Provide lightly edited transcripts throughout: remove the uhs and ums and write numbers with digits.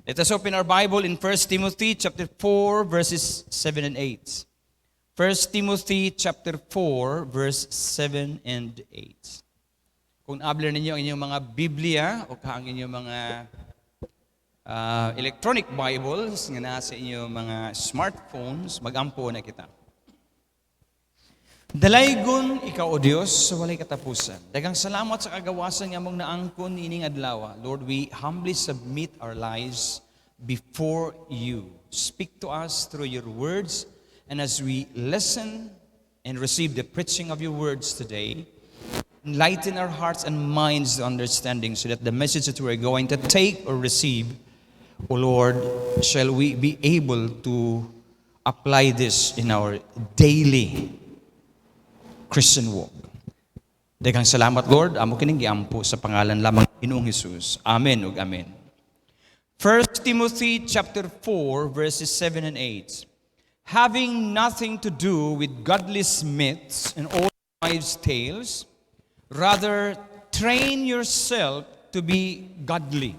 Let us open our Bible in 1 Timothy chapter 4, verses 7 and 8. 1 Timothy chapter 4, verse 7 and 8. Kung abler ninyo ang inyong mga Biblia o ang inyong mga electronic Bibles nga nasa inyong mga smartphones, magampo na kita. Dalaygon ikaw, O Diyos, sa walay katapusan. Daghang salamat sa kagawasan nga mong naangkon niining adlaw. Lord, we humbly submit our lives before you. Speak to us through your words, and as we listen and receive the preaching of your words today, enlighten our hearts and minds to understanding so that the message that we are going to take or receive, O Lord, shall we be able to apply this in our daily Christian walk. Daghang salamat, Lord. Amo kining giampo sa pangalan lamang ng Ginoong Hesus. Amen ug amen. 1 Timothy chapter 4 verses 7 and 8. Having nothing to do with godless myths and old wives' tales, rather train yourself to be godly.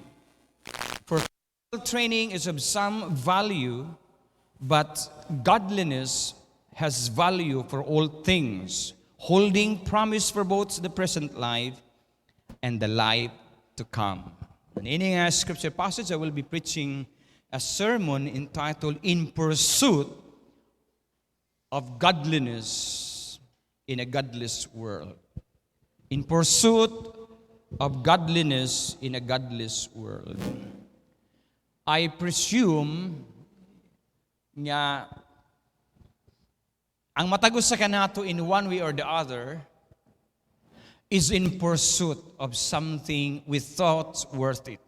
For physical training is of some value, but godliness has value for all things, holding promise for both the present life and the life to come. In a scripture passage, I will be preaching a sermon entitled In Pursuit of Godliness in a Godless World. In pursuit of godliness in a godless world. I presume nga ang matagos sa kanato in one way or the other is in pursuit of something we thought worth it.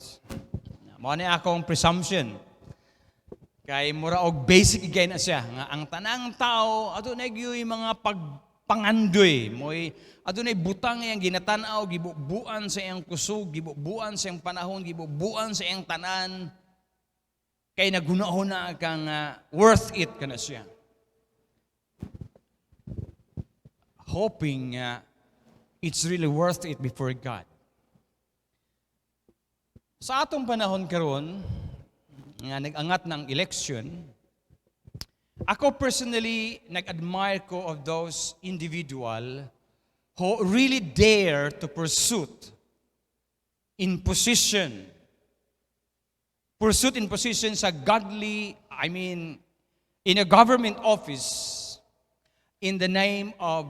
Mao ni akong presumption. Kay mura og basic igay na siya nga ang tanang tao adunay gyud mga pagpangandoy, moy adunay butang yang ginatan-aw, gibubuan sa iyang kusog, gibubuan sa iyang panahon, gibubuan sa iyang tanan. Kay nagunahuna kang worth it kana siya. Hoping it's really worth it before God. Sa atong panahon karon nga nag-angat ng election, ako personally nag-admire ko of those individual who really dare to pursue in position sa godly, in a government office in the name of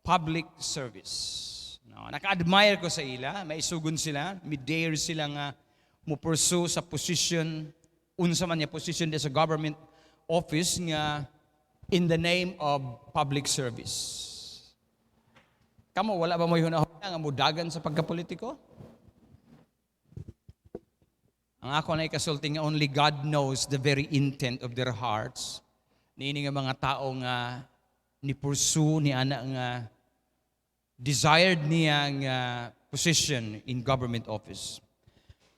public service. No, naka-admire ko sa ila, maisugon sila, mid-dare sila nga mo-pursue sa position, unsa man niya position sa government office nga in the name of public service. Kamo, wala ba mo hunahuna nga mudagan sa pagkapolitiko? Ang ako na ikasulti nga only God knows the very intent of their hearts. Niini nga mga tao nga ni-pursue ni ana nga desired niya nga position in government office.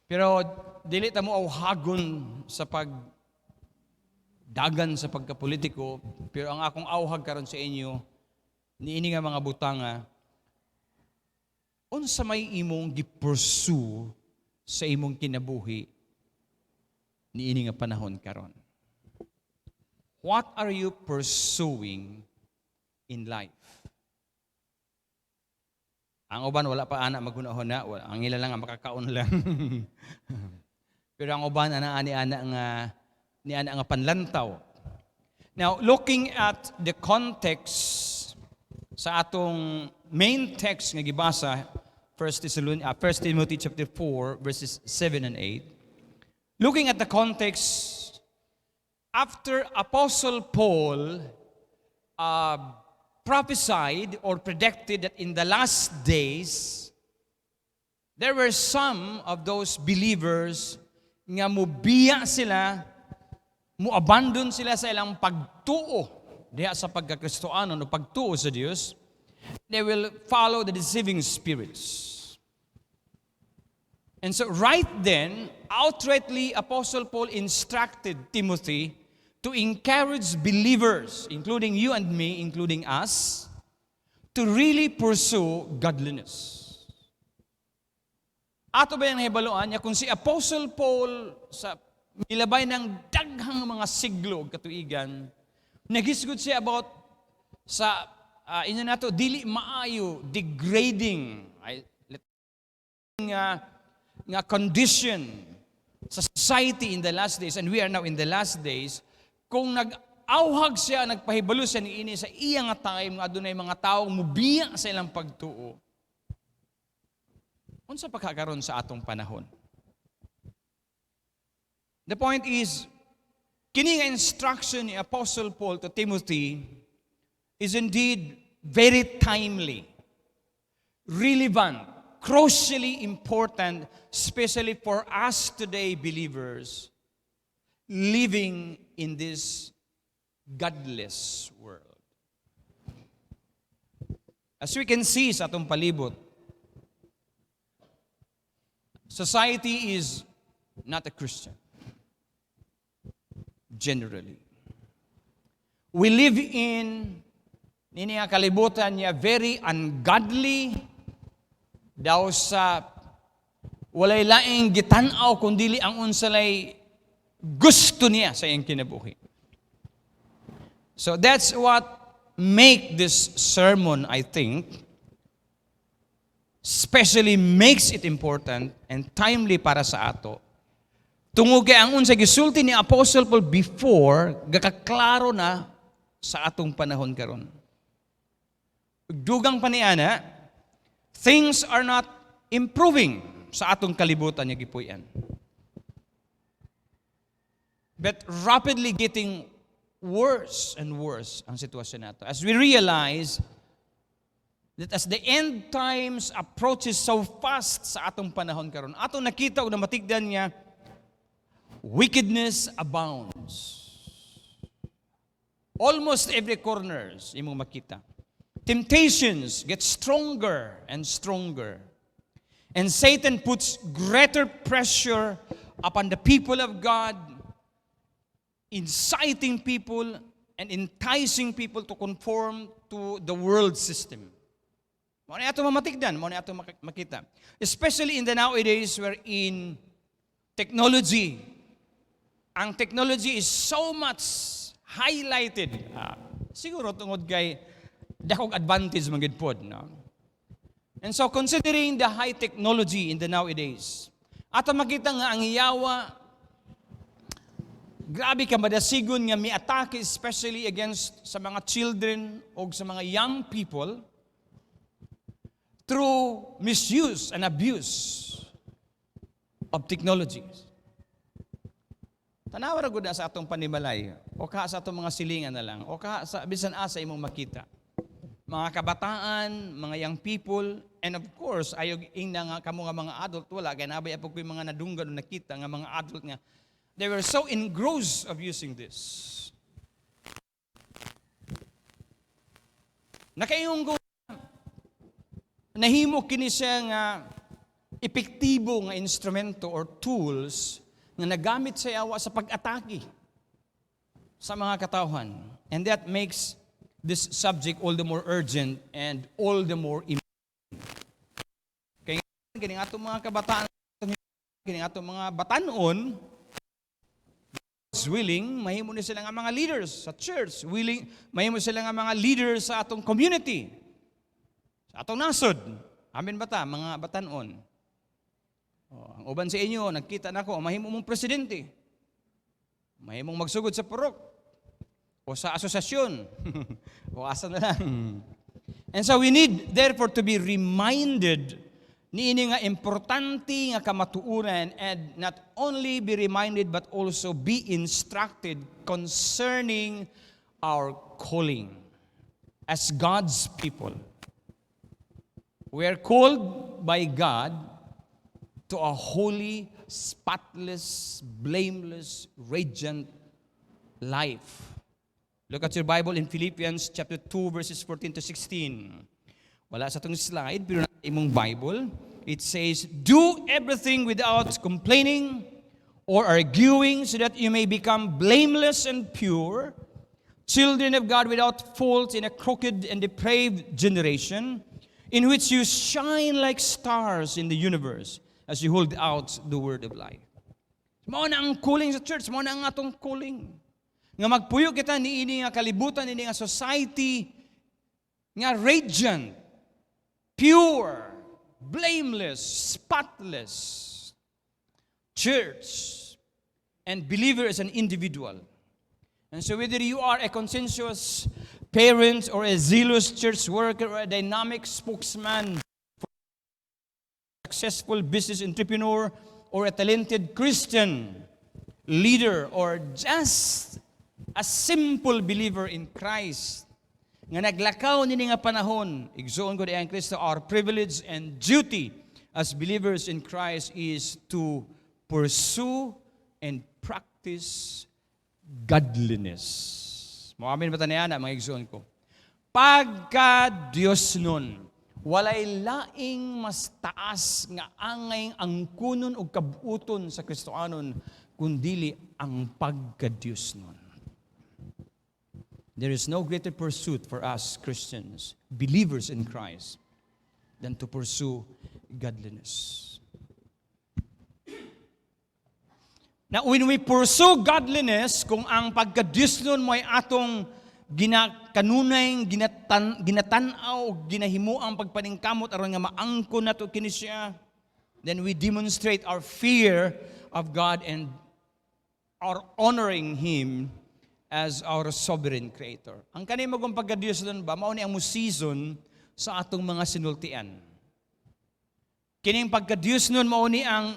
Pero dili ta mo awhagon sa pagdagan sa pagkapolitiko, pero ang akong awhag karon sa inyo niini nga mga butang unsa may imong gi-pursue sa imong kinabuhi niini nga panahon karon. What are you pursuing in life? Ang uban wala pa ana maghunahuna, ang ila lang ang makakaon lang. Pero ang uban ani-ana nga panlantaw. Now, looking at the context sa atong main text nga gibasa 1 Timothy chapter 4 verses 7 and 8. Looking at the context, after Apostle Paul prophesied or predicted that in the last days, there were some of those believers nga mubiya sila, muabandon sila sa ilang pagtuo diha sa pagkakristoano o pagtuo sa Dios. They will follow the deceiving spirits. And so right then, outrightly, Apostle Paul instructed Timothy to encourage believers, including you and me, including us, to really pursue godliness. Ato ba yung nahibaluan niya kung si Apostle Paul sa milabay ng daghang mga siglo ug katuigan, nagisgod siya about sa ina nato dili maayo degrading nga condition sa society in the last days, and we are now in the last days. Kung nag-awhag siya, nagpahibalo siya niini sa iya nga time nga adunay mga tawo mubiya sa ilang pagtuo, unsa pa kakaron sa atong panahon? The point is, kini nga instruction ni Apostle Paul to Timothy is indeed very timely, relevant, crucially important, especially for us today believers living in this godless world. As we can see sa atong palibot, society is not a Christian. Generally, we live in nini nga kalibutan niya very ungodly, daw sa walay laing gitan-aw kundili ang unsalay gusto niya sa iyang kinabuhi. So that's what make this sermon, I think, especially makes it important and timely para sa ato. Tungod kay ang unsay gisulti ni Apostle Paul before, gakaklaro na sa atong panahon karon. Dugang pa niana, things are not improving sa atong kalibutan nga gipuy-an, but rapidly getting worse and worse ang sitwasyon nato. As we realize that as the end times approaches so fast sa atong panahon karon, atong nakita ug namatigdan niya, wickedness abounds. Almost every corners imong makita. Temptations get stronger and stronger. And Satan puts greater pressure upon the people of God, inciting people and enticing people to conform to the world system. Mao ni ato mamatigdan, mao ni ato makita. Especially in the nowadays wherein ang technology is so much highlighted. Siguro tungod kay dakong advantage man gid pod, no? And so considering the high technology in the nowadays, ato makita nga ang hiyawa grabe ka madasigon nga miatake, especially against sa mga children o sa mga young people through misuse and abuse of technologies. Tanawa ra gud sa atong panimalay, o ka sa atong mga silingan na lang, o ka sa bisan asa imong makita. Mga kabataan, mga young people, and of course, ayog ingna nga kamo nga mga adult, wala kay nabay apog koy mga nadunggan o nakita nga mga adult nga they were so engrossed of using this. Nakaingon nahimo kini siya nga epektibo nga instrumento or tools nga nagamit sa yawa sa pag-atake sa mga katawhan. And that makes this subject all the more urgent and all the more important. Kaya kining atong mga kabataan, kining atong mga batanon, willing, mahimo ni sila nga mga leaders sa church, willing, mahimo sila nga mga leaders sa atong community, sa atong nasod. Amen ba ta, mga batanon? Ang uban sa inyo, nagkita na ko, mahimo mong presidente, mahimong magsugod sa purok, o sa asosasyon, o asa na lang. And so we need, therefore, to be reminded niini nga importante nga kamatuoran, and not only be reminded but also be instructed concerning our calling as God's people. We are called by God to a holy, spotless, blameless, radiant life. Look at your Bible in Philippians chapter 2 verses 14 to 16. Wala sa itong slide, pero na imong Bible, it says, "Do everything without complaining or arguing, so that you may become blameless and pure, children of God without fault in a crooked and depraved generation, in which you shine like stars in the universe, as you hold out the word of life." Mao na ang calling sa church, mao na ang atong calling. Nga magpuyo kita niini nga kalibutan, niini nga society nga radiant, pure, blameless, spotless church and believer as an individual. And so whether you are a conscientious parent or a zealous church worker or a dynamic spokesman for a successful business entrepreneur or a talented Christian leader or just a simple believer in Christ, nga naglakaw nini nga panahon, igsoon ko diyan Kristo, our privilege and duty as believers in Christ is to pursue and practice godliness. Maamin ba taniya na mga igsoon ko? Pagka Diyos nun, walay laing mas taas nga angay ang kunon o kabuuton sa Kristoanon, kundili ang pagka Diyos nun. There is no greater pursuit for us Christians, believers in Christ, than to pursue godliness. Now, when we pursue godliness, kung ang pagka-Diyos nun mo ay atong ginakanunay, ginatanaw, ginahimo ang pagpaningkamot aron nga maangkon nato kini siya, then we demonstrate our fear of God and our honoring Him as our sovereign creator. Ang kanay magong pagka-Diyos nun ba, mao ni ang season sa atong mga sinultian. Kining pagka-Diyos nun mao ni ang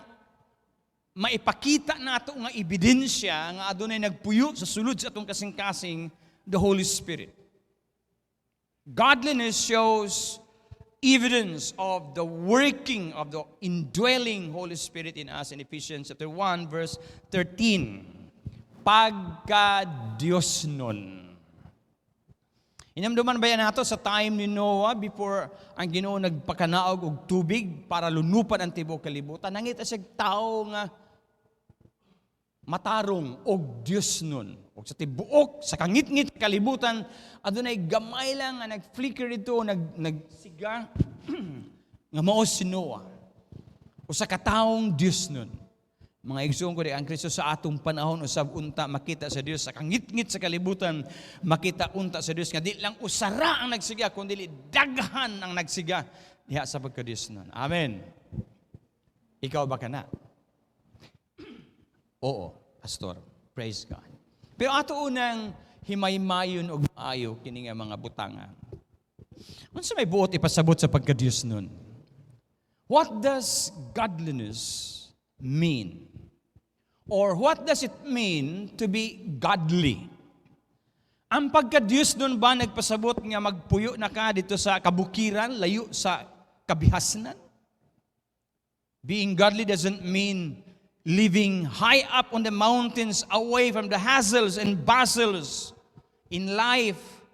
maipakita nato nga ebidensya nga adunay nagpuyo sa sulod sa atong kasing-kasing, the Holy Spirit. Godliness shows evidence of the working of the indwelling Holy Spirit in us in Ephesians chapter 1 verse 13. Pagka-Diyos nun. Inamduman ba yan nato sa time ni Noah before ang Ginoo nagpakanaog og tubig para lunupan ang tibuok kalibutan? Nangita siya tao nga matarong og Diyos nun. Og sa tibuok, sa kangit-ngit kalibutan, adunay gamay lang nga nag-flicker ito, nagsiga, nga mao si Noah. O sa kataong Diyos nun. Mga igsoon ko di ang Kristo sa atong panahon usab unta makita sa Dios sa kangit-ngit sa kalibutan, makita unta sa Dios nga di lang usara ang nagsiga kundi daghan ang nagsiga diha sa pagka-Dios nun. Amen. Ikaw ba kana? Oo, pastor. Praise God. Pero ato unang himay-mayon og maayo kini nga mga butanga. Unsa may buot ipasabot sa pagka-Dios nun? What does godliness mean? Or what does it mean to be godly? Ang pagka-Diyos nun ba nagpasabot nga magpuyo na ka dito sa kabukiran, layo sa kabihasnan? Being godly doesn't mean living high up on the mountains away from the hassles and bustles in life,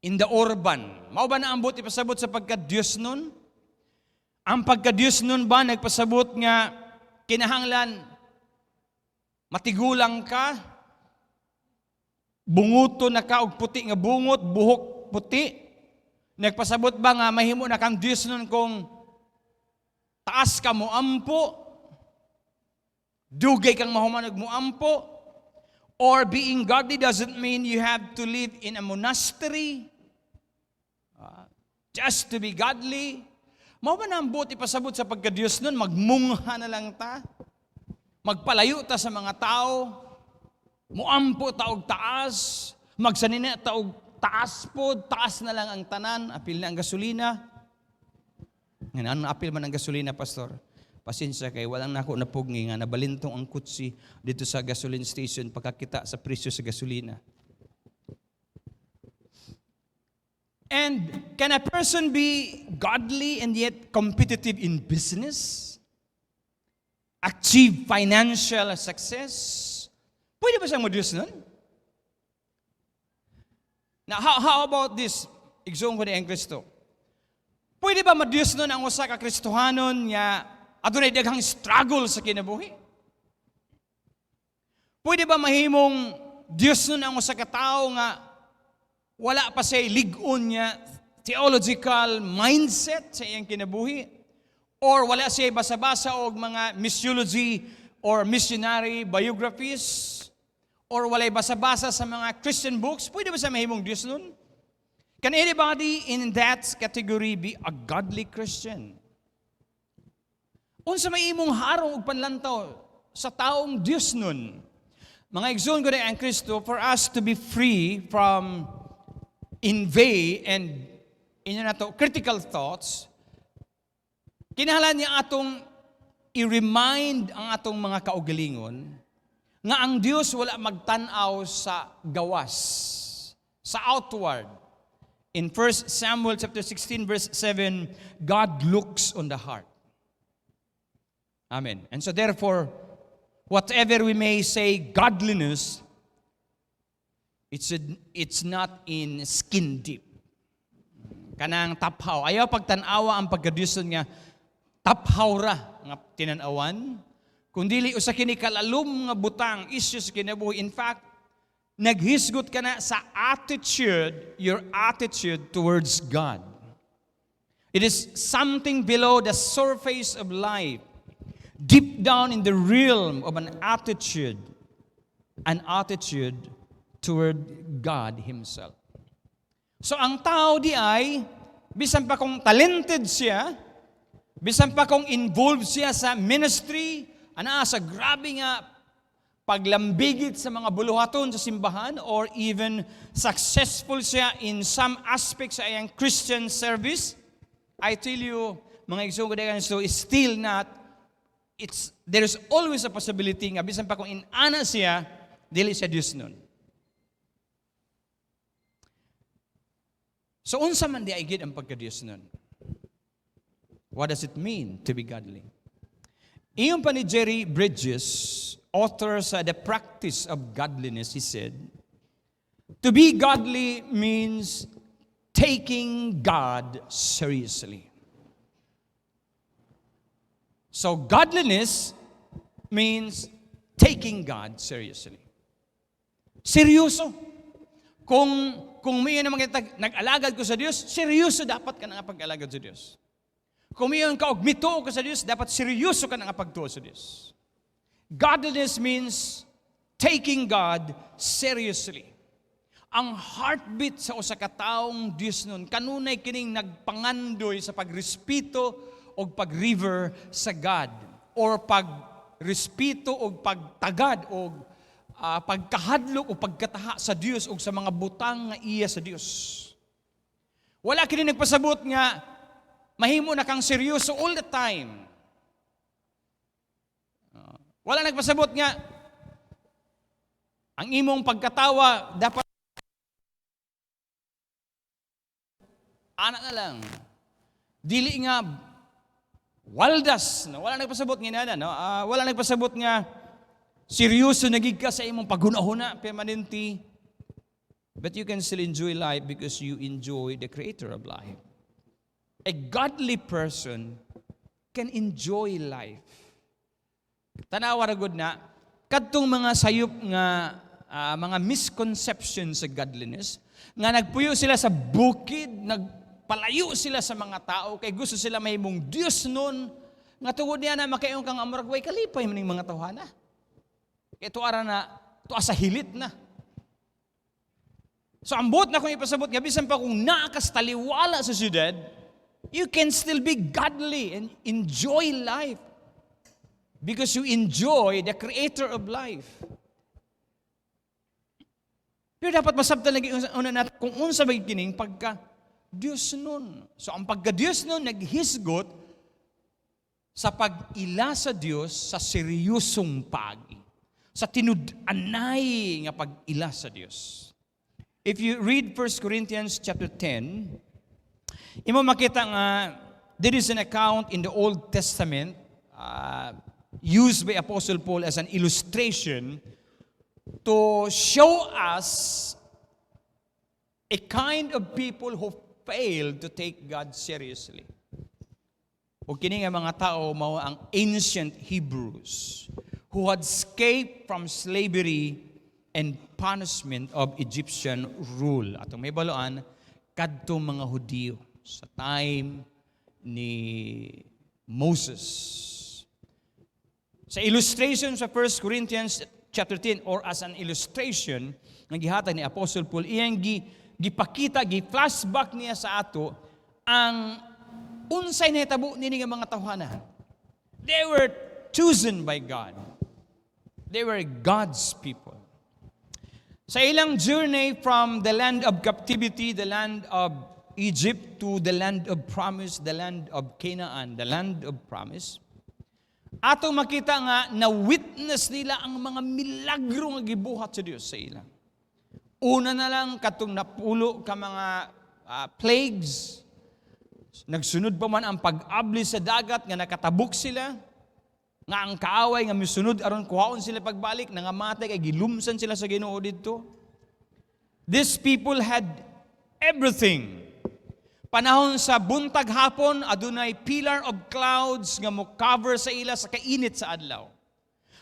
in the urban. Mao ba na ang buot ipasabot sa pagka-Diyos nun? Ang pagka-Diyos nun ba nagpasabot nga kinahanglan matigulang ka, bunguto na ka og puti nga bungot, buhok puti? Nagpasabot ba nga mahimo na kang Diyos nun kung taas ka mo ampo, dugay kang mahumanog mo ampo? Or being godly doesn't mean you have to live in a monastery just to be godly. Mao ba na ang buot ipasabot sa pagka-Diyos nun, magmungha na lang ta, magpalayo ta sa mga tao, muampo ta og taas, magsanina ta og taas po, taas na lang ang tanan, apil na ang gasolina. Ngayon, apil man ang gasolina, pastor? Pasensya kay walang nako napugni nga nabalintong ang kutsi dito sa gasoline station pagkakita sa presyo sa gasolina. And can a person be godly and yet competitive in business? Achieve financial success? Pwede ba siyang ma-Diyos nun? Now, how about this? Igsoon ko ni ang Kristo. Pwede ba ma-Diyos nun ang usa ka Kristohanon nga adunay daghang struggle sa kinabuhi? Pwede ba mahimong Diyos nun ang usa ka tawo nga wala pa siya ligon niya theological mindset sa iyang kinabuhi? Or wala siya basa-basa og mga missiology or missionary biographies, or walay basa-basa sa mga Christian books, pwede ba siya mahimong Diyos nun? Can anybody in that category be a godly Christian? Unsa may imong harong ug panlantaw sa taong Diyos nun? Mga igsoon ko ang Kristo, for us to be free from envy and critical thoughts, kinahanglan niya atong i-remind ang atong mga kaugalingon nga ang Dios wala magtan-aw sa gawas, sa outward. In 1 Samuel chapter 16 verse 7, God looks on the heart. Amen. And so therefore, whatever we may say godliness, it's not in skin deep. Kanang taphaw. Ayaw pagtanawa ang pagkadiyuson nga taphaw ra nga tinanawan, kundili usa kini kalalom nga butang issues kinabuhi. In fact, naghisgot ka na sa attitude, your attitude towards God. It is something below the surface of life, deep down in the realm of an attitude toward God Himself. So ang tao di ay, bisan pa kung talented siya, bisan pa kung involved siya sa ministry, sa grabe nga paglambigit sa mga buluhaton sa simbahan, or even successful siya in some aspects sa iyang Christian service, I tell you, mga igsoon ko so is still not, there's always a possibility nga bisan pa kung inana siya, dili siya Diyos nun. So unsa man di ay gid ang pagka-Diyos nun? What does it mean to be godly? Iyon pa ni Jerry Bridges, author sa The Practice of Godliness, he said, to be godly means taking God seriously. So godliness means taking God seriously. Seryoso. Kung may naman nag-alagad ko sa Diyos, seryoso dapat ka na nga pag-alagad sa Diyos. Kung may ka og mituo ka sa Diyos, dapat seryoso ka na nga pagtuo sa Diyos. Godliness means taking God seriously. Ang heartbeat sa usa ka taong Diyos nun, kanunay kining nagpangandoy sa pagrespeto o pag-river sa God, or pagrespeto o pagtagad o pagkahadlok o pagkataha sa Diyos o sa mga butang nga iya sa Diyos. Wala kini nagpasabot nga mahimo na kang seryoso all the time. Wala nagpasabot nga ang imong pagkatawa dapat anak na lang. Dili nga waldas, no? Wala nagpasabot nga no? Wala nagpasabot nga seryoso nagig ka sa imong paghunahuna permanente. But you can still enjoy life because you enjoy the Creator of life. A godly person can enjoy life. Tanawa ra gud na kadtong mga sayop nga mga misconceptions sa godliness nga nagpuyo sila sa bukid, nagpalayo sila sa mga tao kay gusto sila mahimong Dios nun, nga tungod niya na makayon kang amurag way kalipay maning mga tawhana. Kay tuara na tuwa sa hilit na. So ambot na kung ipasabot nga bisan pa kung naakas taliwala sa syudad, you can still be godly and enjoy life because you enjoy the Creator of life. Pero dapat masabtan lagi una natin kung unsa ba kining pagka Dios nun. So ang pagka Dios nun naghisgot sa pag-ila sa Dios sa seryosong pagi, sa tinud-anay nga pag-ila sa Dios. If you read 1 Corinthians chapter 10, imo makita nga there is an account in the Old Testament used by Apostle Paul as an illustration to show us a kind of people who failed to take God seriously. O kini nga mga tao mao ang ancient Hebrews who had escaped from slavery and punishment of Egyptian rule. Atong may baloan kadtong mga Hudiyo sa time ni Moses. Sa illustration sa 1 Corinthians chapter 10, or as an illustration, ng gihatag ni Apostle Paul, iyang gipakita, gi-flashback niya sa ato, ang unsay nahitabo nini nga mga tawhana. They were chosen by God. They were God's people. Sa ilang journey from the land of captivity, the land of Egypt, to the land of promise, the land of Canaan, the land of promise, ato makita nga na-witness nila ang mga milagro nga gibuhat sa Dios sa ila. Una na lang katong napulo ka mga plagues. Nagsunod pa man ang pag-abli sa dagat nga nakatabok sila. Nga ang kaaway nga misunod aron kuhaon sila pagbalik, nangamatay kay gilumsan sila sa Ginoo didto. These people had everything. Panahon sa buntag hapon, adunay pillar of clouds nga mo cover sa ila sa kainit sa adlaw.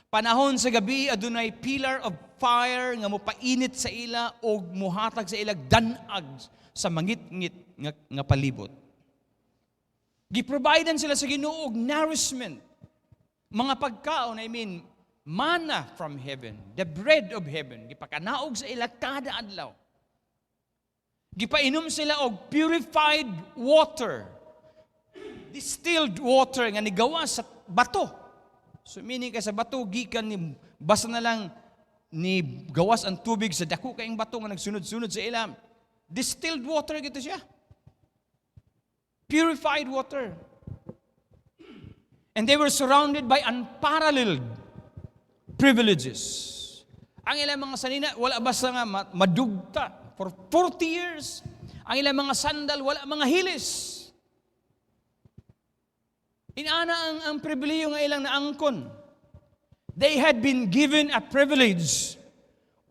Panahon sa gabi, adunay pillar of fire nga mo painit sa ila o muhatag sa ila danag sa mangit-ngit nga palibot. Giprovidean sila sa Ginoo og nourishment. Mga pagkaon, manna from heaven, the bread of heaven, gipakanaog sa ila kada adlaw. Gipainom sila og purified water, distilled water nga nigawa sa bato. So meaning ka sa bato, gikan ni basta na lang ni gawas ang tubig sa dako kaing bato nga nagsunod-sunod sa ila. Distilled water gito siya. Purified water. And they were surrounded by unparalleled privileges. Ang ilang mga sanina, wala basta nga madugta. For 40 years, ang ilang mga sandal, wala mga hilis. Inaana ang pribileyo nga ilang naangkon. They had been given a privilege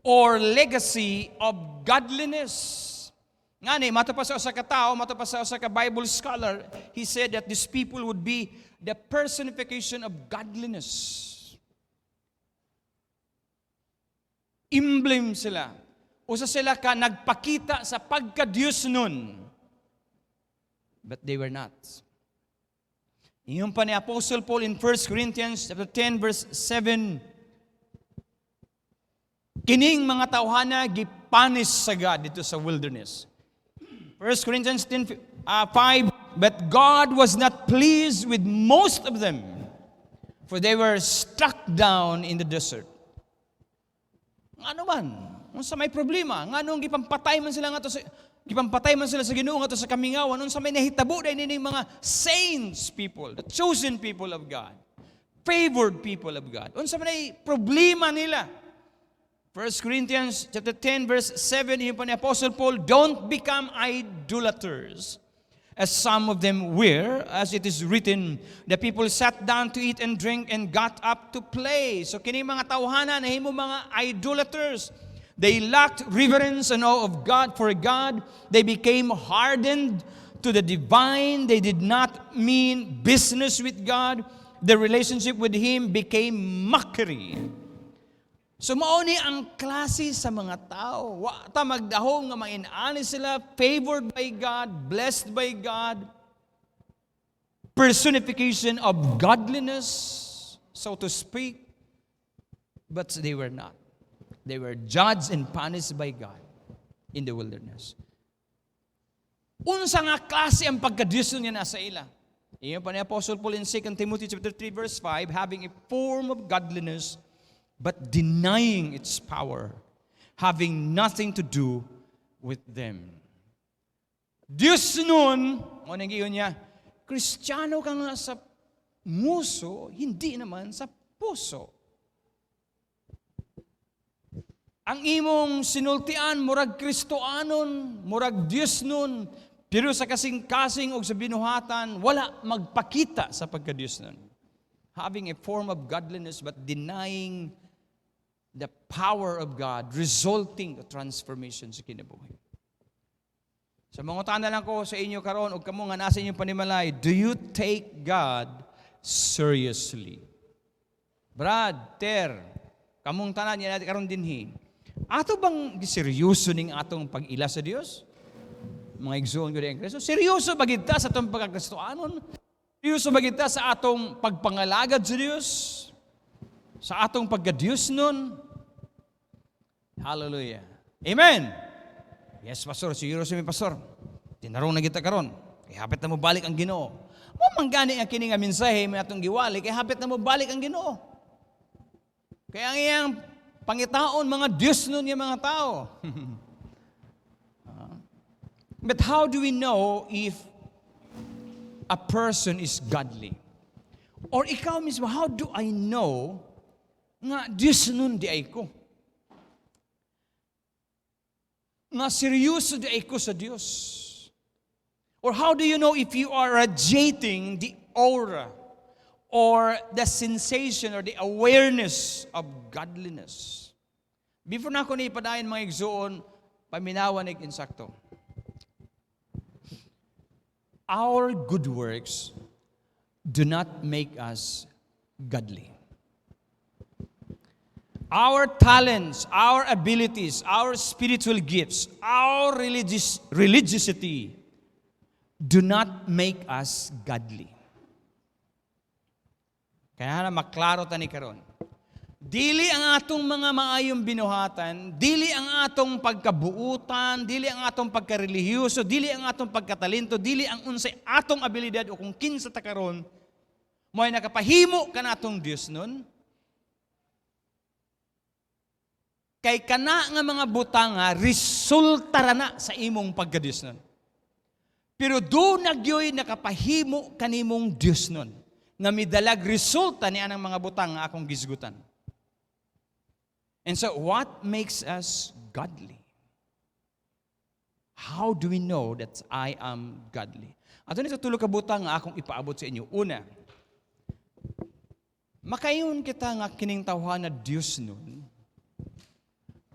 or legacy of godliness. Ngani, matapos sa katao, matapos sa Bible scholar, he said that these people would be the personification of godliness. Emblem sila. Usa sila ka nagpakita sa pagka-Diyos nun. But they were not. Iyon pa ni Apostle Paul in 1 Corinthians chapter 10 verse 7. Kining mga tawhana gipanis sa God dito sa wilderness. 1 Corinthians 10:5, but God was not pleased with most of them, for they were struck down in the desert. Ano man? Unsa may problema? Nganong gipampatay man sila sa Ginoo ngadto sa kamingawan, unsa may nahitabo dai nining mga saints people, the chosen people of God, favored people of God. Unsa may problema nila? 1 Corinthians chapter 10 verse 7, yung pa ni Apostle Paul, don't become idolaters, as some of them were, as it is written, the people sat down to eat and drink and got up to play. So kini mga tawhana nahimo mga idolaters. They lacked reverence and awe of God for God. They became hardened to the divine. They did not mean business with God. Their relationship with Him became mockery. So mauni ang klase sa mga tao. Wa ta magdahong nga mainani sila, favored by God, blessed by God. Personification of godliness, so to speak. But they were not. They were judged and punished by God in the wilderness. Unsa nga klase ang pagka-Diyos niya nasa ila? Iyon pa ni Apostle Paul in 2 Timothy chapter 3 verse 5, having a form of godliness, but denying its power, having nothing to do with them. Diyos nun, o nangiyon niya, Kristiyano ka nga sa nguso, hindi naman sa puso. Ang imong sinultian, murag Kristoanon, murag Diyos nun, pero sa kasing-kasing o sa binuhatan, wala magpakita sa pagka-Diyos nun. Having a form of godliness but denying the power of God, resulting the transformation sa kinabuhi. Sa mga tanda lang ko sa inyo karon o kamo nga nasa inyong panimalay, do you take God seriously? Brad, Ter, kamong tanan niya natin karon dinhi. Ato bang seryoso ning atong pag-ila sa Dios? Mga igsoon ko di ang Kristo. Seryoso ba gid ta sa atong pagkakristoanon? Seryoso ba kita sa atong pagpangalagad sa Dios? Sa atong pagka-Diyos nun? Hallelujah. Amen. Yes, Pastor. Seryoso mi, Pastor. Tinarong na kita karon. Kaya hapit na mo balik ang Ginoo. Mo manggani ang kini nga mensahe may atong giwali kay hapit na mo balik ang Ginoo. Kaya ang iyang pangitaon mga Diyos nun yung mga tao. But how do we know if a person is godly? Or ikaw mismo, how do I know nga Diyos nun di ay ko? Nga seryoso di ay ko sa Diyos? Or how do you know if you are radiating the aura or the sensation or the awareness of godliness? Before na ako na ipadayon mga igsoon, paminawan ng insakto. Our good works do not make us godly. Our talents, our abilities, our spiritual gifts, our religiosity do not make us godly. Kaya na maklaro tani karon. Dili ang atong mga maayong binuhatan, dili ang atong pagkabuutan, dili ang atong pagkarelihiyoso, dili ang atong pagkatalento, dili ang unsay atong abilidad o kung kinsa ta karon mo ay nakapahimo ka natong Dios nun. Kay kana nga mga butanga resulta ra na sa imong pagka-Dios nun. Pero do nagyoy nakapahimo kanimong Dios nun nga midalag resulta ni anang mga butang nga akong gisgutan. And so what makes us godly? How do we know that I am godly? Ato ni tulo ka butang nga akong ipaabot sa inyo. Una, makayon kita nga kining tawhana Dios nun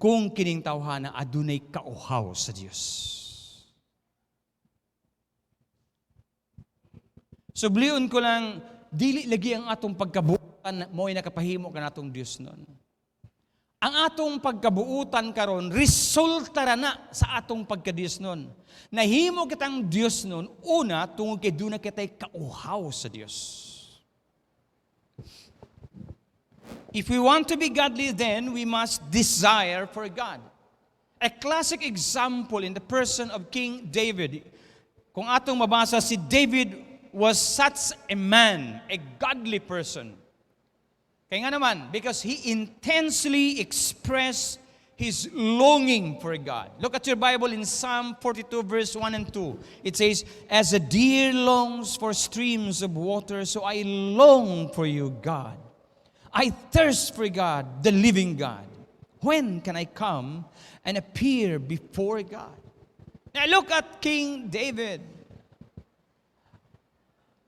kung kining tawhana adunay kauhaw sa Dios. Subliun ko lang, dili lagi ang atong pagkabuutan mo ay nakapahimo ka natong Dios nun. Ang atong pagkabuutan karon resulta ra na sa atong pagka-Dios nun. Nahimo kitang Dios nun, una, tungod kay doon na kita'y kauhaw sa Dios. If we want to be godly, then we must desire for God. A classic example in the person of King David. Kung atong mabasa, si David was such a man, a godly person. Kaya nga naman, because he intensely expressed his longing for God. Look at your Bible in Psalm 42 verse 1 and 2. It says, "As a deer longs for streams of water, so I long for you, God. I thirst for God, the living God. When can I come and appear before God?" Now look at King David.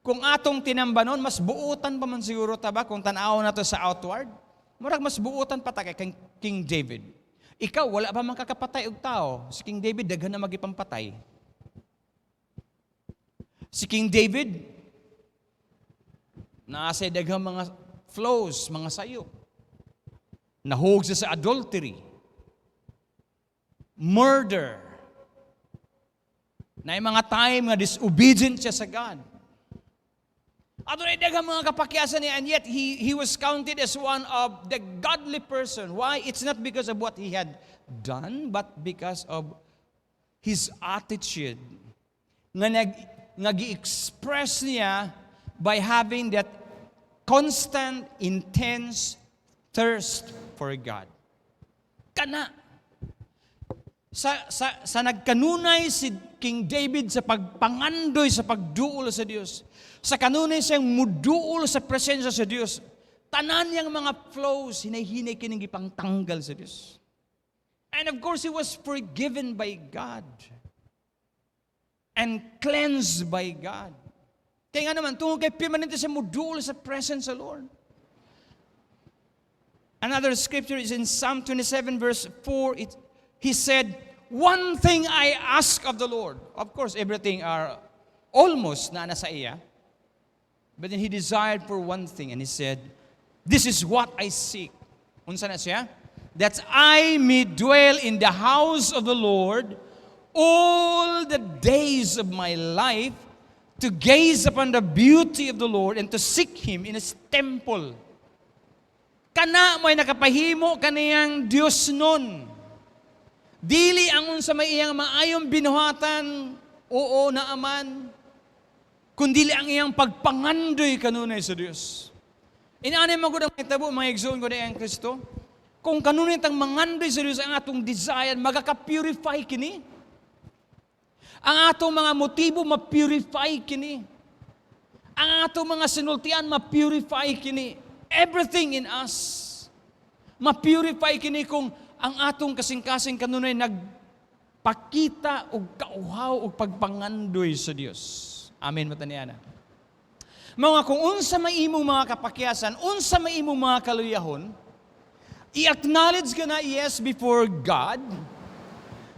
Kung atong tinambanon, mas buutan pa man siguro taba kung tanaw na to sa outward. Murag mas buutan pa ta kay King David. Ikaw, wala ba man kakapatay og tao? Si King David, daghan na magipampatay. Si King David, naasay daghang mga flows, mga sayo. Nahug siya sa adultery, murder, na mga time nga disobedient siya sa God. At doon ay daghang mga kapakyasan niya, and yet he was counted as one of the godly person. Why? It's not because of what he had done, but because of his attitude. Nga gi-express niya by having that constant, intense thirst for God. Kana. Sa nagkanunay si King David sa pagpangandoy, sa pagduol sa Diyos, sa kanunay siyang muduol sa presensya sa Diyos, tanan niyang mga flows, hinay-hinay kining ipangtanggal sa Diyos. And of course, he was forgiven by God and cleansed by God. Kaya nga naman, tungkol kay permanente siya muduol sa presence sa Lord. Another scripture is in Psalm 27 verse 4. He said, "One thing I ask of the Lord." Of course, everything are almost na nasa iya. But then he desired for one thing, and he said, "This is what I seek." Unsa na siya? "That I may dwell in the house of the Lord all the days of my life, to gaze upon the beauty of the Lord and to seek Him in His temple. Kana mo'y nakapahimo kaniyang Dios nun. Dili ang unsa may iyang maayong binuhatan, oo na aman, kundili ang iyang pagpangandoy kanunay sa Dios. Inaanay mo ko ng itabo, mga igsoon ko na ang Kristo. Kung kanunay tang mangandoy sa Dios ang atong desire, magaka-purify kini. Ang atong mga motibo, ma-purify kini. Ang atong mga sinultian, ma-purify kini. Everything in us, ma-purify kini kung ang atong kasing-kasing kanunay nagpakita o kauhaw o pagpangandoy sa Dios. Amen, mataniana. Mga kung unsa may imong mga kapakyasan, unsa may imong mga kaluyahon, i-acknowledge ka na yes before God,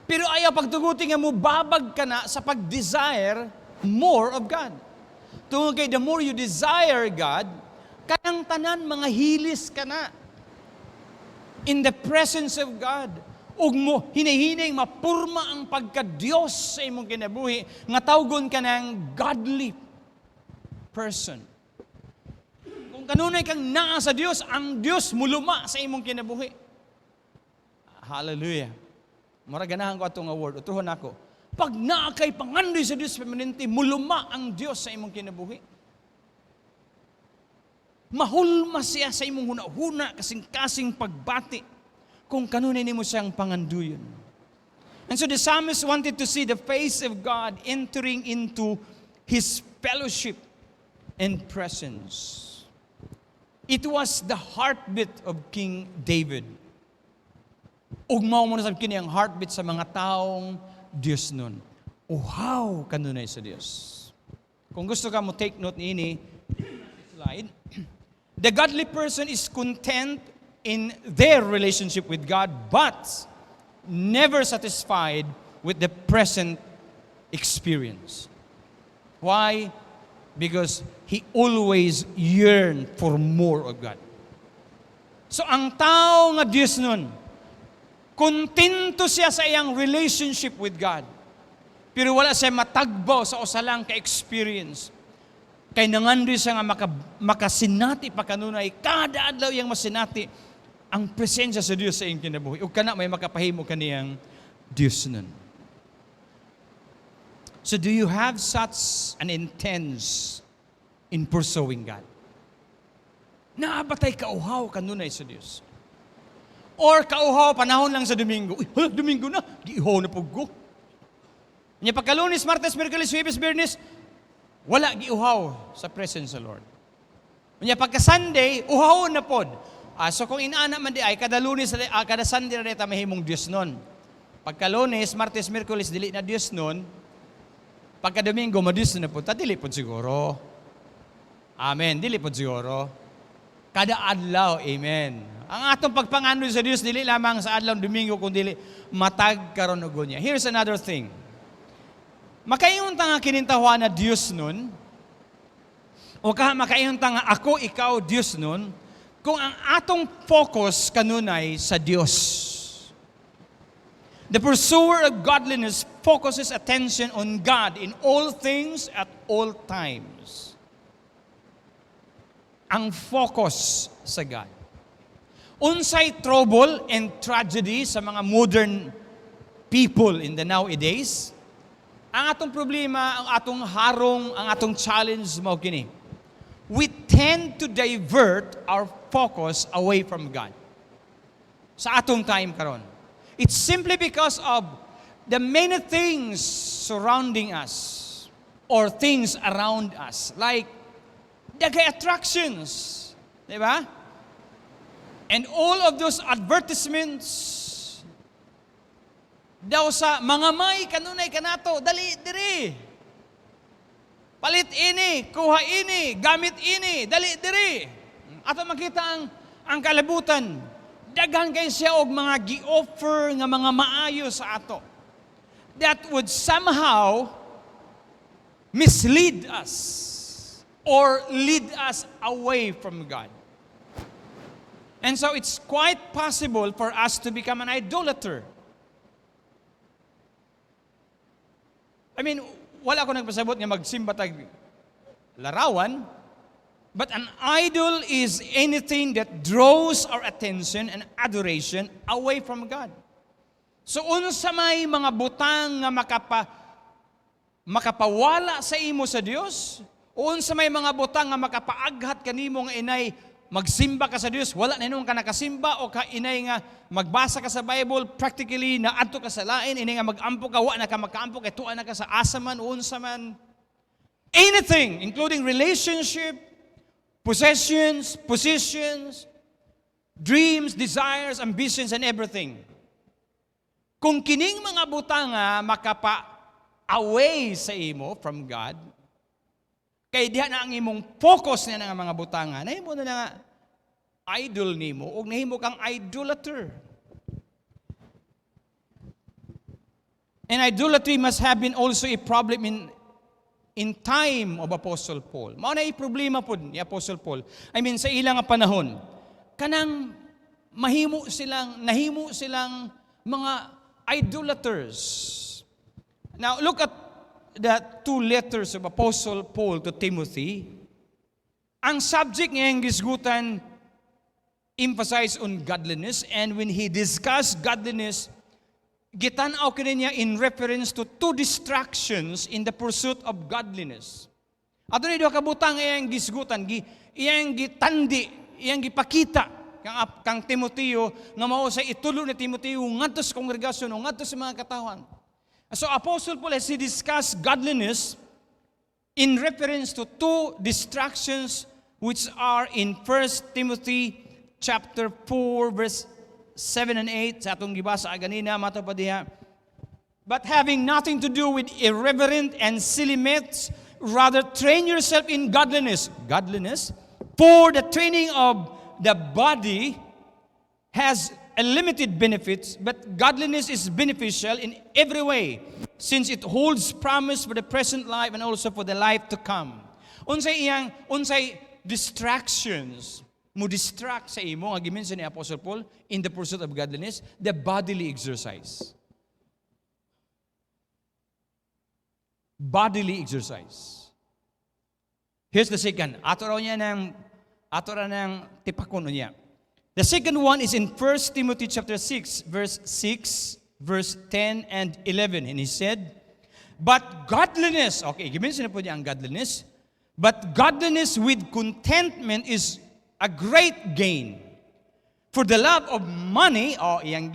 pero ayaw pagtuguti nga mo babag ka na sa pag-desire more of God. Tungod kay the more you desire God, kanang tanan mga hilis ka na in the presence of God. Ug mo hinihining mapurma ang pagka-Dios sa imong kinabuhi nga tawgon ka ng godly person. Kung kanunay kang naa sa Dios, ang Dios muluma sa imong kinabuhi. Hallelujah. Mura ganahan ko atong award. Utuhon ako. Pag naa kay pangandoy sa Dios permanente, muluma ang Dios sa imong kinabuhi. Mahulma siya sa imong huna-huna kasing-kasing pagbati kung kanunay nimo siyang panganduyon. And so the psalmist wanted to see the face of God entering into His fellowship and presence. It was the heartbeat of King David. Ug mao mo na sab kini ang heartbeat sa mga taong Dios nun. Uhaw kanunay sa Dios. Kung gusto ka mo take note niini, slide. The godly person is content in their relationship with God, but never satisfied with the present experience. Why? Because he always yearned for more of God. So ang tao nga Diyos nun, kontento siya sa iyang relationship with God. Pero wala siya matagbaw sa usalang ka-experience. Kay nangandoy siya nga makasinati pa kanunay, kada adlaw iyang masinati ang presensya sa Dios sa iyang kinabuhi. Ug kana may makapahimo kaniyang Dios nun. So do you have such an intense in pursuing God? Naabatay kauhaw kanunay sa Dios. Or kauhaw panahon lang sa Domingo. Uy, hala, Domingo na. Giihaw na puggo. Nya pagka-Lunes, Martes, Miyerkules, Huwebes, Biyernes, wala giuhaw sa presence sa Lord. Nya pagka-Sunday, uhaw na pod. So kung inaana man di ay kada Lunes, kada Sunday na ta mahimong Dios nun. Pagka-Lunes, Martes, Miyerkules, dili na Dios nun. Pagka-Domingo, madis na po, dili po siguro. Amen, dili po siguro. Kada adlaw, amen. Ang atong pagpangandoy sa Dios, dili lamang sa adlaw Domingo, kundi matag karon og niya. Here's another thing. Makaingon ta nga kinintahuan na Dios nun, o makaingon ta nga ako, ikaw, Dios nun, kung ang atong focus kanunay sa Dios. The pursuer of godliness focuses attention on God in all things at all times. Ang focus sa God. Unsay trouble and tragedy sa mga modern people in the nowadays, ang atong problema, ang atong harong, ang atong challenge mao kini. We tend to divert our focus away from God. Sa atong time karon. It's simply because of the many things surrounding us or things around us. Like, dagay attractions. Diba? And all of those advertisements daw sa mga may kanunay kanato, dali, diri. Palit ini, kuha ini, gamit ini, dali, diri. Ato makita ang kalabutan. Daghan kay siya og mga gi-offer nga mga maayo sa ato that would somehow mislead us or lead us away from God. And so it's quite possible for us to become an idolater. I mean, wala ako nagpasabot nga magsimba tag larawan, but an idol is anything that draws our attention and adoration away from God. So unsa may mga butang nga makapawala sa imo sa Dios, o unsa may mga butang nga makapaaghat kanimo nga inay magsimba ka sa Dios, wala na nung ka nakasimba, o ka inay nga magbasa ka sa Bible, practically naadto ka sa lain, inay nga magampo ka, wala na ka makaampo, kay tuwa na ka sa asaman, unsa man. Anything, including relationship, possessions, positions, dreams, desires, ambitions, and everything. Kung kining mga butang nga makapa-away sa imo from God, kay diha na ang imong focus na nga mga butang nga, nahimo na nga idol nimo, o nahimo kang idolater. And idolatry must have been also a problem in time of Apostle Paul. Mao na problema po ni Apostle Paul. I mean, sa ilang panahon, kanang nahimo silang mga idolaters. Now, look at the two letters of Apostle Paul to Timothy. Ang subject ngayong gisgutan emphasize on godliness, and when he discussed godliness, gitanaw kaniya in reference to two distractions in the pursuit of godliness. Ato ni duha ka butang iyang gisgutan, iyang gitandi, iyang gipakita kang Timoteo nga mao sa itulo ni Timoteo ngadto sa kongregasyon o ngadto sa mga katawan. So Apostle Paul, as he discussed godliness in reference to two distractions which are in 1 Timothy chapter 4 verse 7 and 8, sa atong gibasa ganina, mato pa diha. But having nothing to do with irreverent and silly myths, rather train yourself in godliness. Godliness, for the training of the body has a limited benefits, but godliness is beneficial in every way, since it holds promise for the present life and also for the life to come. Unsay distractions mo distract sa imo, nga gimension ni Apostle Paul, in the pursuit of godliness, the bodily exercise. Bodily exercise. Here's the second. Ato ra ng tipakon niya. The second one is in 1 Timothy chapter 6, verse 6, verse 10 and 11. And he said, but godliness, okay, gimension na po niya ang godliness, but godliness with contentment is a great gain. For the love of money, iyang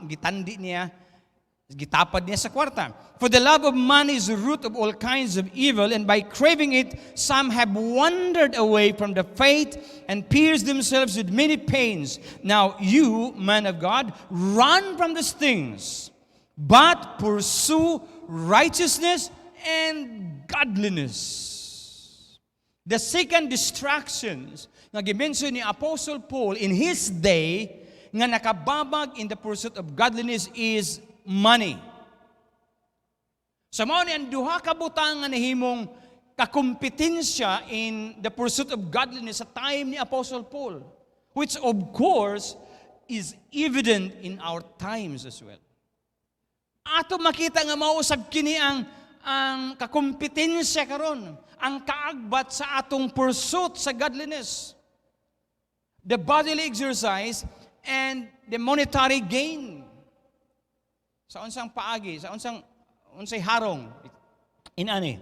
gitandi niya, gitapad niya sa kwarta. For the love of money is the root of all kinds of evil, and by craving it, some have wandered away from the faith and pierced themselves with many pains. Now you, man of God, run from these things, but pursue righteousness and godliness. The second distractions nga gimension ni Apostle Paul in his day nga nakababag in the pursuit of godliness is money. Sa mao ni ang duha ka butang nga nahimong kakompetensya in the pursuit of godliness sa time ni Apostle Paul, which of course is evident in our times as well. Ato makita nga mausab kini ang kakompetensya karon, ang kaagbat sa atong pursuit sa godliness, the bodily exercise and the monetary gain. Sa unsang paagi, sa unsay harong inani.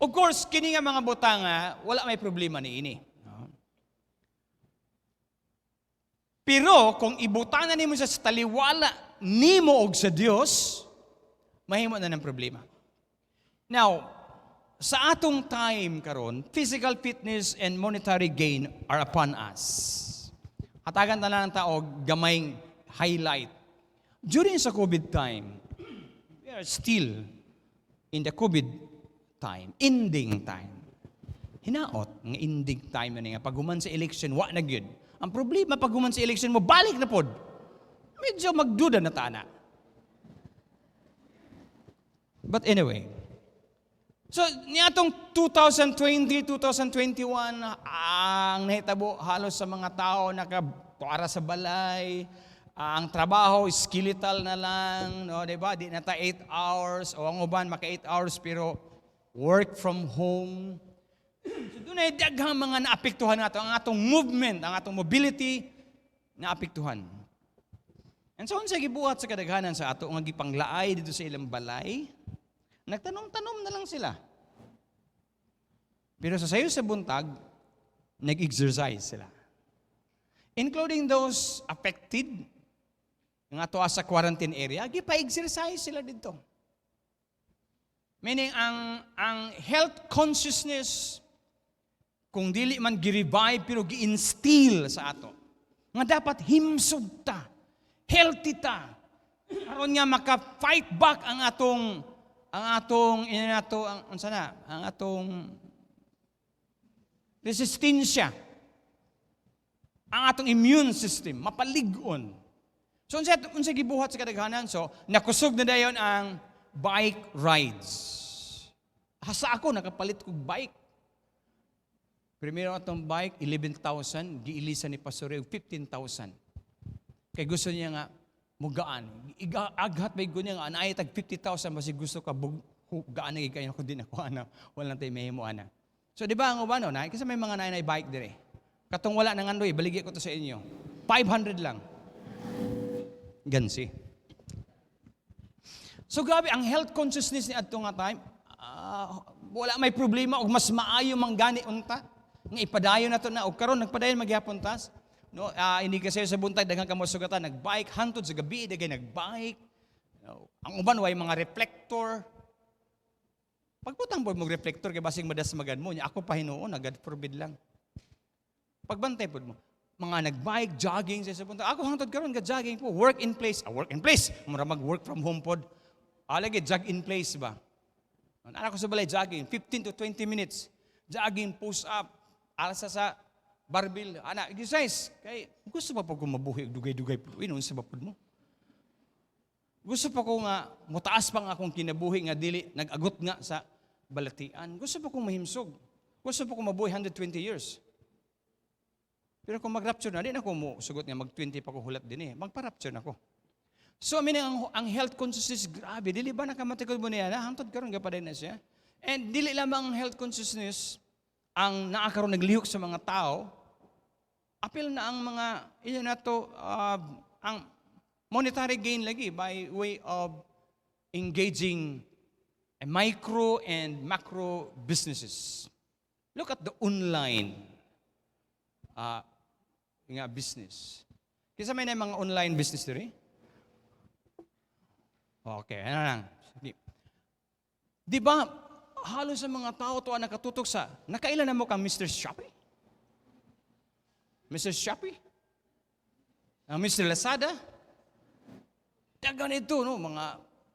Of course, kini nga mga butang wala may problema ni ini. Pero kung ibutanan nimo sa taliwala nimo og sa Dios, mahimo na ng problema. Now, sa atong time karon, physical fitness and monetary gain are upon us. Hatagan na lang ng tao gamayng highlight. During sa COVID time, we are still in the COVID time, ending time. Hinaot ng ending time na nga. Paghuman sa election, wa na gyud. Ang problema, paghuman sa election mo, balik na pod. Medyo magduda na tana. But anyway, so niatong 2020, 2021, ang nahitabo halos sa mga tao nakatuara sa balay, ang trabaho skeletal na lang, no, 'di ba? Di na ta 8 hours o ang uban maka 8 hours pero work from home. So doon ay daghang mga naapektuhan nato ang atong movement, ang atong mobility naapektuhan. And so unsa gibuhat sa kadaghanan sa ato nga gipanglaay dito sa ilang balay? Nagtanom-tanom na lang sila. Pero sa sayo sa buntag, nag-exercise sila. Including those affected nga to sa quarantine area, gipa-exercise sila dito. Meaning ang health consciousness kung dili man gi-revive pero gi-instill sa ato. Nga dapat himsog ta, healthy ta. Aron nga maka-fight back ang atong resistensya. Ang atong immune system mapalig-on. So, unsa gibuhat sa kadaghanan? So, nakusog na dayon ang bike rides. Hasa ako, nakapalit kong bike. Primero atong bike, 11,000. Giilisan ni Pastor Rio, 15,000. Kaya gusto niya nga, mugaan. Aghat ba yung niya nga, anay tag 50,000, basi gusto ka, gaan na ikayon ako din ako, walang tayo may mo, ana. So, di ba ang ubano, na? Kasi may mga nanay bike dire. Katong wala nang andoy, baligya ko to sa inyo. 500 lang. Gansi. So grabe, ang health consciousness ni adto nga time, wala may problema og mas maayo mang gani unta nga ipadayon nato na og karon nagpadayon magyapon tas. No, ini kasi sa buntag daghang kamo sugatan nagbike hantod sa gabi dagay nagbike. No, ang uban way mga reflector. Pagputang po mong reflector kay basing madasmagan mo nya ako pa hinuon agad forbid lang. Pagbantay pud mo mga nagbike, jogging sa punta. Ako hangtod karon ga jogging po, work in place. Work in place. Mura mag-work from home pod. Lagi jog in place ba? Anak ko sa balay jogging, 15 to 20 minutes. Jogging, push up, alsa sa barbell. Anak, exercise. Kay gusto pa ko mabuhi dugay-dugay po. Inon sa bapod mo. Gusto pa ko nga mutaas pa nga akong kinabuhi nga dili nag-agot nga sa balatian. Gusto pa ko mahimsog. Gusto pa ko mabuhi 120 years. Pero kung mag-rapture na, di na ako mo sugot nga mag-20 pa ko hulat din eh. Magpa-rapture na ako. So, meaning ang health consciousness, grabe. Dili ba nakamatikod mo niya na? Hantod karon gapaday na siya. And dili lamang ang health consciousness ang naakaroon naglihok sa mga tao. Apil na ang mga, ang monetary gain lagi by way of engaging micro and macro businesses. Look at the online nga business. Kisa may na mga online business diri? Okay, ano lang. Di ba, halos sa mga tao to ang nakatutok sa, nakailan na mo kang Mr. Shopee? Mr. Shopee? Mr. Lazada? Dagan ito, no? Mga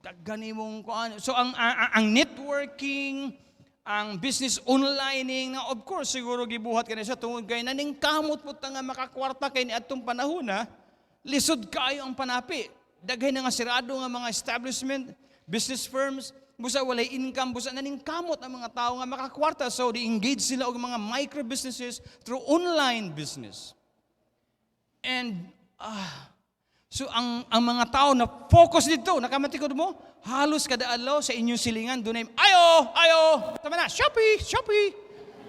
dagan mong kuan. So, ang networking, ang business onlining na of course siguro gibuhat ka na siya tungod kay naning kamot po nga makakwarta kay ni atong panahon na lisod kayo ang panapi. Daghay na nga sirado nga mga establishment, business firms, busa walay income, busa naning kamot ang mga tao nga makakwarta. So di-engage sila og mga micro businesses through online business. And so ang mga tao na focus dito, nakamatikod mo, halos kada adlaw sa inyong silingan dunay ayo, tama na, Shopee.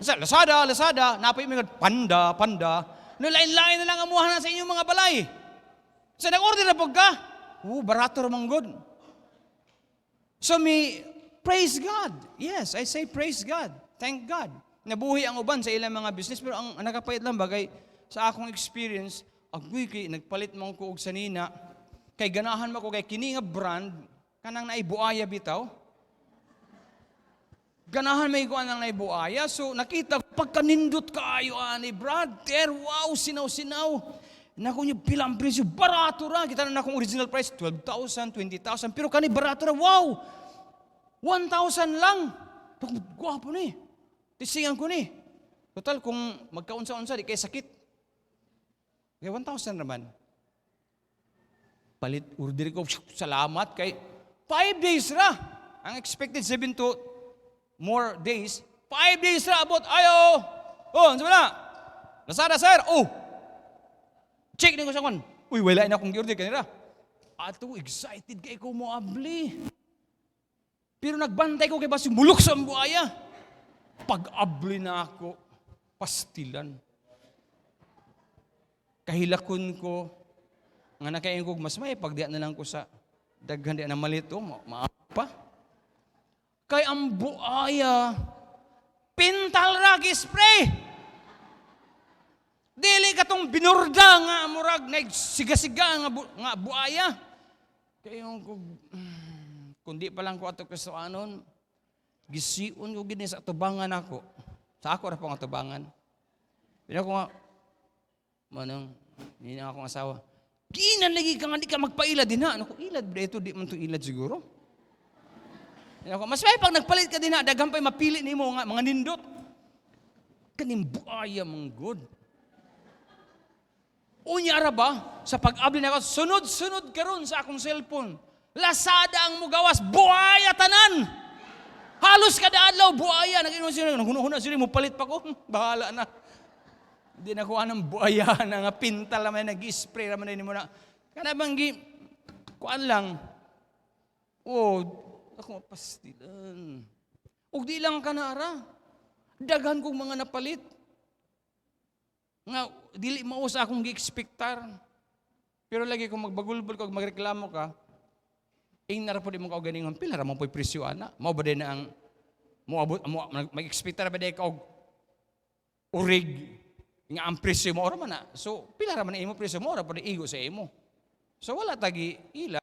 Lazada, napay mga panda. No lain-lain na lang amuhan sa inyong mga balay. So nag-order na pug ka. Barato ra man gud. So praise God. Yes, I say praise God. Thank God. Nabuhi ang uban sa ilang mga business pero ang nakapayat lang bagay sa akong experience agoy kay nagpalit man ko og sanina kay ganahan man ko kay kini nga brand kanang naibuaya bitaw. Ganahan may ko anang naibuaya so nakita pagkanindot kaayo ani brother, wow, sinaw. Nako niyo pilang presyo barato ra kita na akong original price 12,000, 20,000 pero kani barato ra, wow. 1,000 lang. Gwapo ni. Tisingan ko ni. Total kung magkaunsa-unsa di kay sakit. Kaya 1,000 naman. Palit, order ko, salamat kay 5 days ra. Ang expected 7 to more days. 5 days ra abot. Ayo! Ano na? Lazada, sir. Check din ko sa kon. Uy, wala na akong giorder kanira. Ato, excited kay ko mo abli. Pero nagbantay ko kay basi mulok sa buaya. Pag-abli na ako, pastilan. Kahilakon ko, nga nakain ko, mas may pagdiyan na lang ko sa daghan di na malito, maapa. Kay ang buaya, pintal ragi spray. Dili katong binurda nga murag nagsiga-siga nga buaya. Kay yung kundi pa lang ko ato kasoanon, gisiun ko gini sa tubangan ako. Sa ako ra pa nga tubangan. Pina ko nga manang hindi na akong asawa. Ginan lagi ka nga di ka magpailad din ha. Ano ko ilad bre ito di man to ilad siguro. Ako, mas may pag nagpalit ka din ha, daghang pa'y mapili ni mo nga, mga nindot. Kaning buaya mong good. Unyara ba, sa pag-abli na ako, sunod-sunod karon sa akong cellphone. Lasada ang mugawas, buaya tanan. Halos kada adlaw, buaya. Nag-inom sila, huna sila, mo palit pa ko. Bahala na. Hindi na kuha ng buaya na nga pintal naman, nag-spray naman na mo na. Kana banggi, kuan lang. Ako mapastilan. Ug di lang kanara. Daghan kong mga napalit. Nga, dili mao sa akong gi-expectar. Pero lagi kung magbagulbol ka, magreklamo ka, nara po di mo ka o ganingon, pila ramang po'y presyo, ana. Mao ba din na ang, mag-expectar ba din ka o urig, nga ang presyo mo, ora man na. So, pila raman na imo presyo mo, ora po di igo sa imo. So, wala tagi ila.